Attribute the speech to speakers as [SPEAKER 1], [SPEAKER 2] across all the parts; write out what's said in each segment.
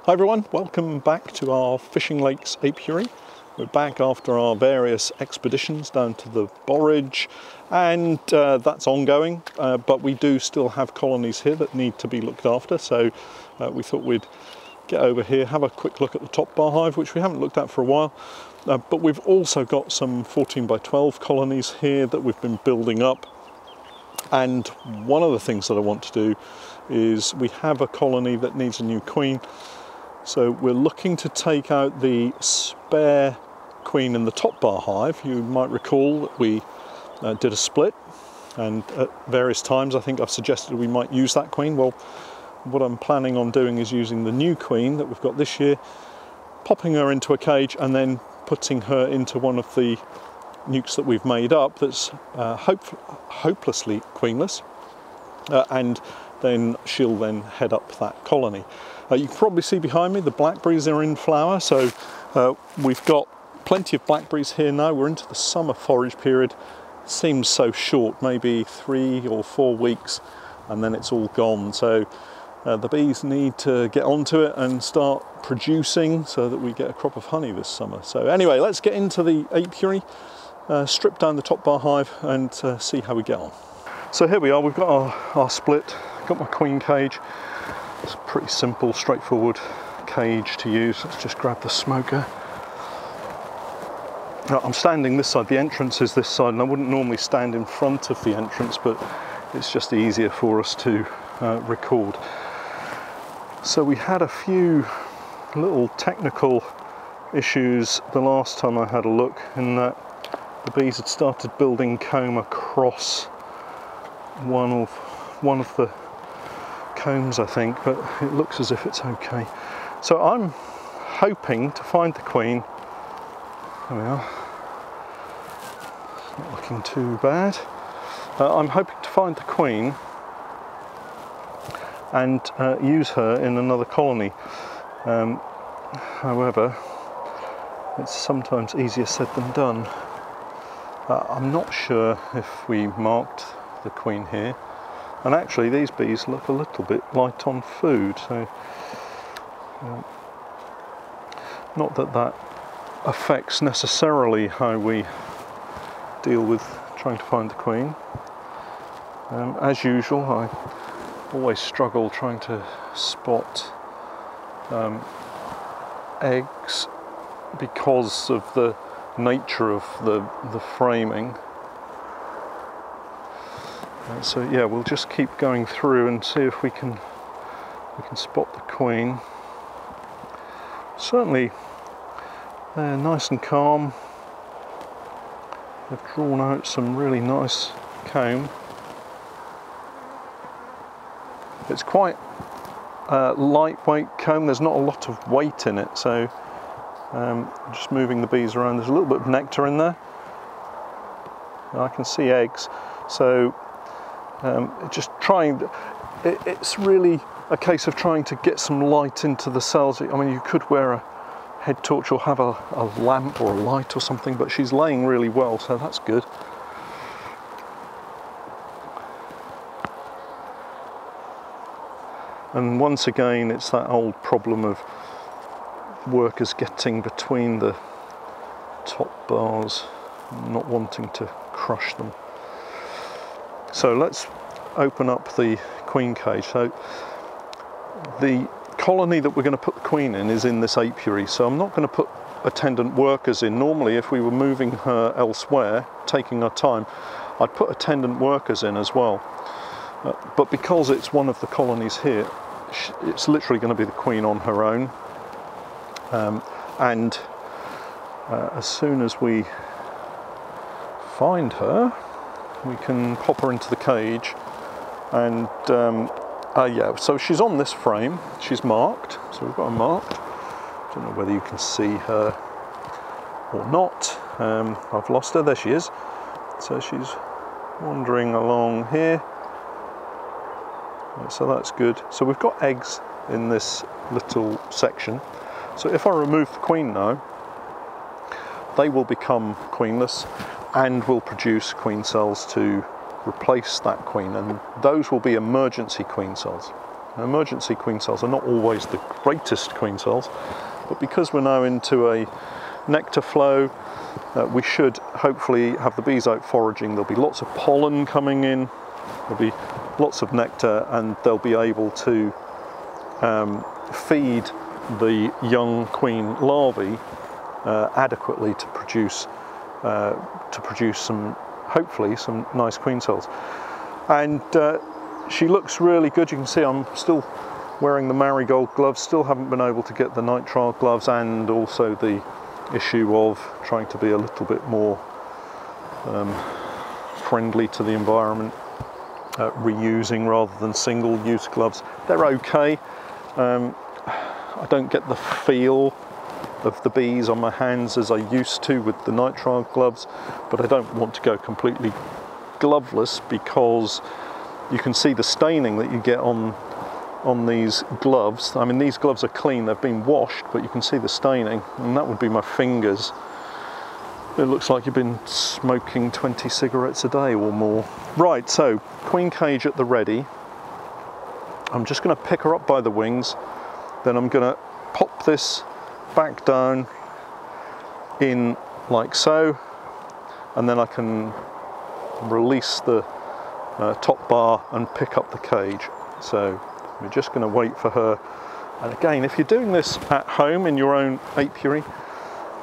[SPEAKER 1] Hi everyone, welcome back to our Fishing Lakes apiary. We're back after our various expeditions down to the borage, and that's ongoing, but we do still have colonies here that need to be looked after, so we thought we'd get over here, have a quick look at the top bar hive, which we haven't looked at for a while, but we've also got some 14 by 12 colonies here that we've been building up. And one of the things that I want to do is we have a colony that needs a new queen. So we're looking to take out the spare queen in the top bar hive. You might recall that we did a split, and at various times I think I've suggested we might use that queen. Well, what I'm planning on doing is using the new queen that we've got this year, popping her into a cage and then putting her into one of the nukes that we've made up that's hopelessly queenless, and then she'll then head up that colony. You can probably see behind me the blackberries are in flower, so we've got plenty of blackberries here now. We're into the summer forage period. Seems so short, maybe 3 or 4 weeks, and then it's all gone. So the bees need to get onto it and start producing so that we get a crop of honey this summer. So anyway, let's get into the apiary, strip down the top bar hive and see how we get on. So here we are, we've got our split, got my queen cage. It's a pretty simple, straightforward cage to use. Let's just grab the smoker. Now, I'm standing this side, the entrance is this side, and I wouldn't normally stand in front of the entrance, but it's just easier for us to record. So we had a few little technical issues the last time I had a look, in that the bees had started building comb across one of the combs, I think, but it looks as if it's okay. So I'm hoping to find the queen. There we are. It's not looking too bad. I'm hoping to find the queen and use her in another colony. However, it's sometimes easier said than done. I'm not sure if we marked the queen here. And actually these bees look a little bit light on food, so not that that affects necessarily how we deal with trying to find the queen. As usual, I always struggle trying to spot eggs because of the nature of the framing. So yeah, we'll just keep going through and see if we can spot the queen. Certainly they're nice and calm. They've drawn out some really nice comb. It's quite lightweight comb, there's not a lot of weight in it, so just moving the bees around. There's a little bit of nectar in there. I can see eggs, so just trying, it's really a case of trying to get some light into the cells. I mean, you could wear a head torch or have a lamp or a light or something, but she's laying really well, so that's good. And once again, it's that old problem of workers getting between the top bars, not wanting to crush them. So let's open up the queen cage. So the colony that we're going to put the queen in is in this apiary, so I'm not going to put attendant workers in. Normally, if we were moving her elsewhere, taking our time, I'd put attendant workers in as well. But because it's one of the colonies here, it's literally going to be the queen on her own. As soon as we find her, we can pop her into the cage, and yeah, so she's on this frame, she's marked, so we've got her marked. Don't know whether you can see her or not. I've lost her, there she is. So she's wandering along here, so that's good. So we've got eggs in this little section, so if I remove the queen now, they will become queenless and will produce queen cells to replace that queen, and those will be emergency queen cells. Emergency queen cells are not always the greatest queen cells, but because we're now into a nectar flow, we should hopefully have the bees out foraging. There'll be lots of pollen coming in, there'll be lots of nectar, and they'll be able to feed the young queen larvae adequately to produce some, hopefully, some nice queen cells. And she looks really good. You can see I'm still wearing the marigold gloves, still haven't been able to get the nitrile gloves, and also the issue of trying to be a little bit more friendly to the environment, reusing rather than single-use gloves. They're okay. I don't get the feel of the bees on my hands as I used to with the nitrile gloves, but I don't want to go completely gloveless, because you can see the staining that you get on these gloves. I mean, these gloves are clean, they've been washed, but you can see the staining, and that would be my fingers. It looks like you've been smoking 20 cigarettes a day or more. Right, so queen cage at the ready. I'm just going to pick her up by the wings, then I'm going to pop this back down in like so, and then I can release the top bar and pick up the cage. So we're just going to wait for her. And again, if you're doing this at home in your own apiary,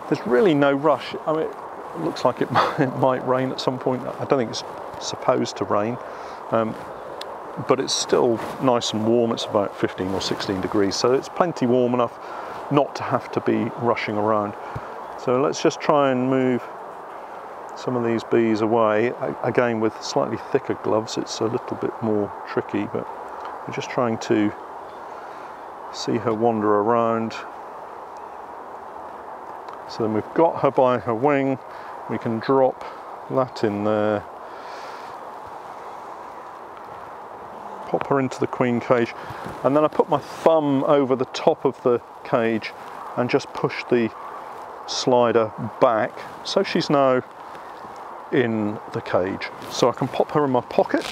[SPEAKER 1] there's really no rush. I mean, it looks like it might rain at some point. I don't think it's supposed to rain, but it's still nice and warm. It's about 15 or 16 degrees, so it's plenty warm enough not to have to be rushing around. So let's just try and move some of these bees away. Again, with slightly thicker gloves, it's a little bit more tricky, but we're just trying to see her wander around. So then we've got her by her wing. We can drop that in there, pop her into the queen cage, and then I put my thumb over the top of the cage and just push the slider back, so she's now in the cage. So I can pop her in my pocket.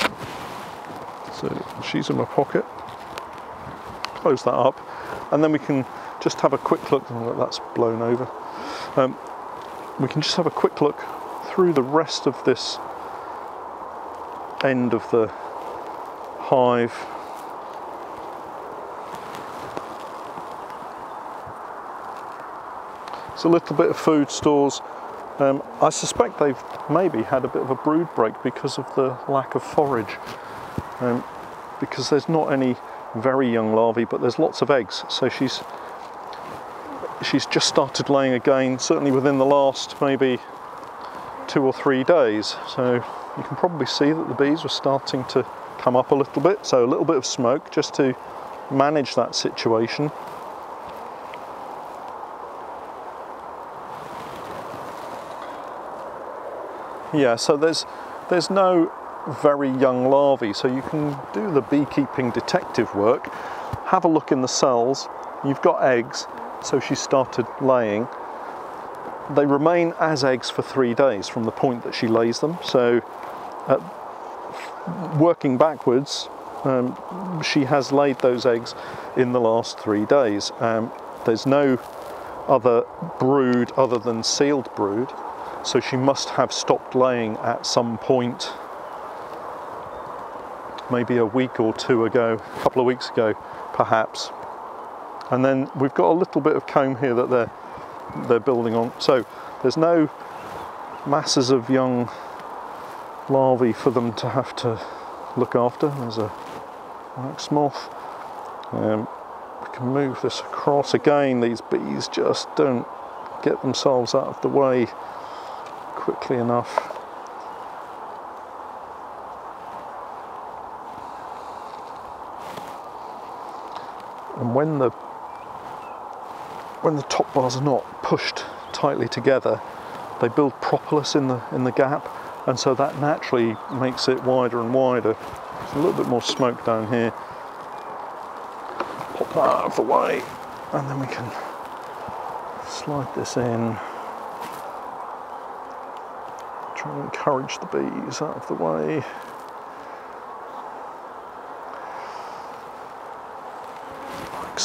[SPEAKER 1] So she's in my pocket. Close that up, and then we can just have a quick look. Oh, that's blown over. We can just have a quick look through the rest of this end of the hive. It's a little bit of food stores. I suspect they've maybe had a bit of a brood break because of the lack of forage, because there's not any very young larvae, but there's lots of eggs. So she's just started laying again, certainly within the last maybe 2 or 3 days. So you can probably see that the bees were starting to come up a little bit, so a little bit of smoke just to manage that situation. Yeah, so there's no very young larvae, so you can do the beekeeping detective work, have a look in the cells. You've got eggs, so she started laying. They remain as eggs for 3 days from the point that she lays them. So working backwards, she has laid those eggs in the last 3 days. There's no other brood other than sealed brood, so she must have stopped laying at some point, maybe a week or 2 ago, a couple of weeks ago perhaps. And then we've got a little bit of comb here that they're building on. So there's no masses of young larvae for them to have to look after. There's a wax moth. We can move this across. Again, these bees just don't get themselves out of the way quickly enough. And when the top bars are not pushed tightly together, they build propolis in the gap, and so that naturally makes it wider and wider. There's a little bit more smoke down here. Pop that out of the way, and then we can slide this in. Try and encourage the bees out of the way.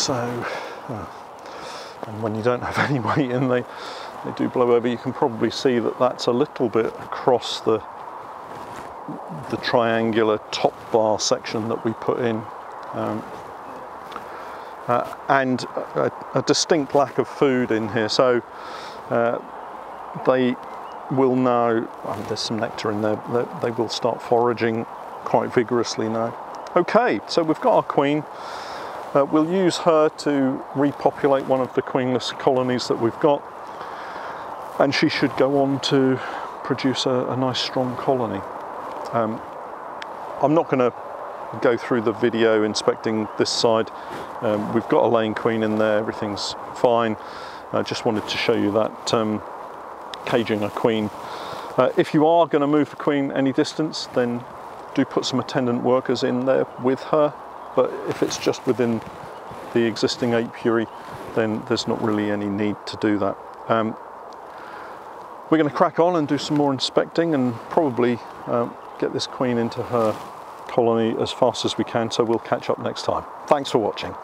[SPEAKER 1] So, and when you don't have any weight in, they do blow over. You can probably see that that's a little bit across the triangular top bar section that we put in. And a distinct lack of food in here, so they will now, there's some nectar in there, they will start foraging quite vigorously now. Okay, so we've got our queen. We'll use her to repopulate one of the queenless colonies that we've got, and she should go on to produce a nice strong colony. I'm not going to go through the video inspecting this side. We've got a laying queen in there, everything's fine. I just wanted to show you that caging a queen. If you are going to move the queen any distance, then do put some attendant workers in there with her, but if it's just within the existing apiary, then there's not really any need to do that. We're going to crack on and do some more inspecting and probably get this queen into her colony as fast as we can, so we'll catch up next time. Thanks for watching.